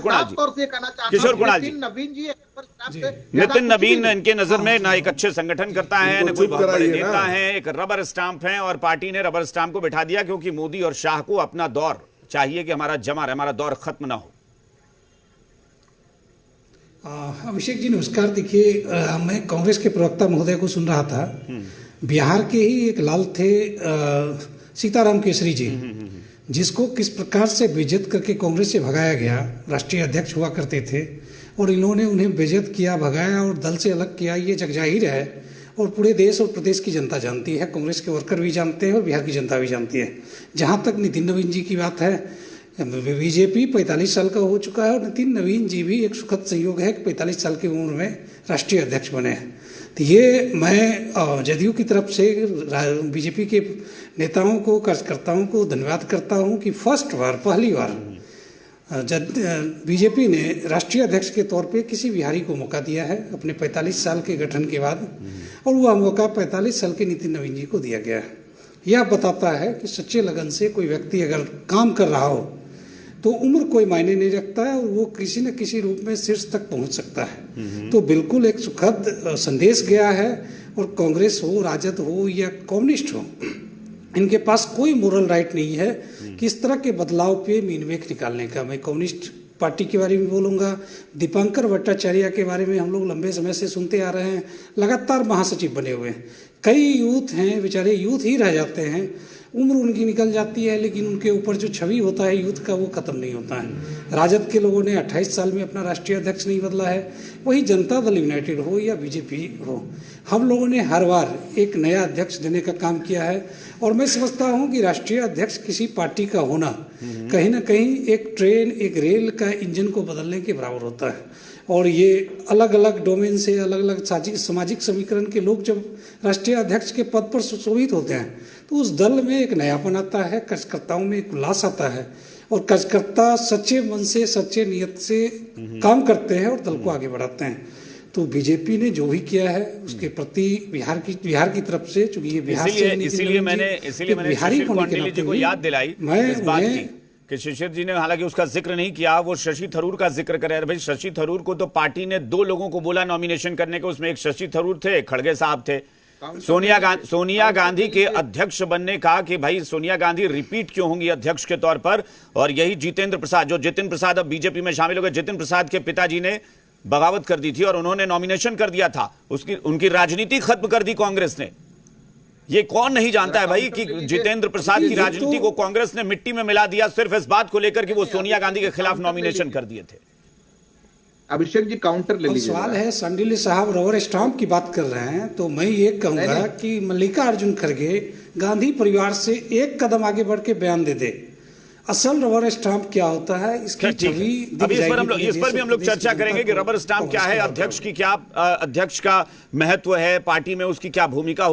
कुणाल जी, तौर से कहना चाहता किशोर हूं कुणाल जी, नितिन नवीन जी नितिन नवीन इनके नजर में ना एक अच्छे संगठन करता है, ना कोई बहुत बड़े नेता है, एक रबर स्टाम्प है, और पार्टी ने रबर स्टाम्प को बिठा दिया क्योंकि मोदी और शाह को अपना दौर चाहिए कि हमारा जमा रहे, हमारा दौर खत्म ना हो। अभिषेक जी नमस्कार। देखिए, मैं कांग्रेस के प्रवक्ता महोदय को सुन रहा था। बिहार के ही एक लाल थे सीताराम केसरी जी, जिसको किस प्रकार से बेइज्जत करके कांग्रेस से भगाया गया। राष्ट्रीय अध्यक्ष हुआ करते थे और इन्होंने उन्हें बेइज्जत किया, भगाया और दल से अलग किया। ये जगजाहिर है और पूरे देश और प्रदेश की जनता जानती है, कांग्रेस के वर्कर भी जानते हैं और बिहार की जनता भी जानती है। जहाँ तक नितिन नवीन जी की बात है, बीजेपी 45 साल का हो चुका है और नितिन नवीन जी भी एक सुखद संयोग है कि 45 साल की उम्र में राष्ट्रीय अध्यक्ष बने हैं। तो ये मैं जदयू की तरफ से बीजेपी के नेताओं को, कार्यकर्ताओं को धन्यवाद करता हूं कि पहली बार बीजेपी ने राष्ट्रीय अध्यक्ष के तौर पे किसी बिहारी को मौका दिया है अपने 45 साल के गठन के बाद, और वह मौका 45 साल के नितिन नवीन जी को दिया गया है। यह बताता है कि सच्चे लगन से कोई व्यक्ति अगर काम कर रहा हो तो उम्र कोई मायने नहीं रखता है और वो किसी न किसी रूप में शीर्ष तक पहुंच सकता है। तो बिल्कुल एक सुखद संदेश गया है। और कांग्रेस हो, राजद हो या कम्युनिस्ट हो, इनके पास कोई मोरल राइट नहीं है कि इस तरह के बदलाव पे मीनमेख निकालने का। मैं कम्युनिस्ट पार्टी के बारे में बोलूँगा, दीपांकर भट्टाचार्य के बारे में हम लोग लंबे समय से सुनते आ रहे हैं, लगातार महासचिव बने हुए हैं। कई यूथ हैं, बेचारे यूथ ही रह जाते हैं, उम्र उनकी निकल जाती है लेकिन उनके ऊपर जो छवि होता है यूथ का वो खत्म नहीं होता है। राजद के लोगों ने 28 साल में अपना राष्ट्रीय अध्यक्ष नहीं बदला है। वही जनता दल यूनाइटेड हो या बीजेपी हो, हम लोगों ने हर बार एक नया अध्यक्ष देने का काम किया है। और मैं समझता हूं कि राष्ट्रीय अध्यक्ष किसी पार्टी का होना कहीं ना कहीं एक ट्रेन, एक रेल का इंजन को बदलने के बराबर होता है। और ये अलग अलग डोमेन से, अलग अलग सामाजिक समीकरण के लोग जब राष्ट्रीय अध्यक्ष के पद पर सुशोभित होते हैं तो उस दल में एक नयापन आता है, कार्यकर्ताओं में एक उल्लास आता है और कार्यकर्ता सच्चे मन से, सच्चे नियत से काम करते हैं और दल को आगे बढ़ाते हैं। तो बीजेपी ने जो भी किया है उसके प्रति बिहार की तरफ से, चूंकि ये बिहार से, इसीलिए मैंने बिहारी कौंडिन्य जी को याद दिलाई इस बात की कि शिशिर जी ने हालांकि उसका जिक्र नहीं किया, वो शशि थरूर का जिक्र करे। भाई शशि थरूर को तो पार्टी ने 2 लोगों को बोला नॉमिनेशन करने को, उसमें एक शशि थरूर थे, एक खड़गे साहब थे। सोनिया गांधी के अध्यक्ष बनने का कि भाई सोनिया गांधी रिपीट क्यों होंगी अध्यक्ष के तौर पर, और यही जितेंद्र प्रसाद, जो जितिन प्रसाद अब बीजेपी में शामिल हो गए, जितिन प्रसाद के पिताजी ने बगावत कर दी थी और उन्होंने नॉमिनेशन कर दिया था, उनकी राजनीति खत्म कर दी कांग्रेस ने। ये कौन नहीं जानता है भाई कि जितेंद्र प्रसाद की राजनीति को कांग्रेस ने मिट्टी में मिला दिया सिर्फ इस बात को लेकर कि वो सोनिया गांधी के खिलाफ नॉमिनेशन कर दिए थे। अभिषेक जी काउंटर ले लीजिए। सवाल है, संडिल साहब रबर स्टाम्प की बात कर रहे हैं तो मैं ये कहूंगा कि मल्लिकार्जुन खड़गे गांधी परिवार से एक कदम आगे बढ़ के बयान दे दे असल रबर स्टाम्प क्या होता है, इसकी छवि अभी इस पर भी हम लोग चर्चा करेंगे कि रबर स्टाम्प क्या है, अध्यक्ष का महत्व है, पार्टी में उसकी क्या भूमिका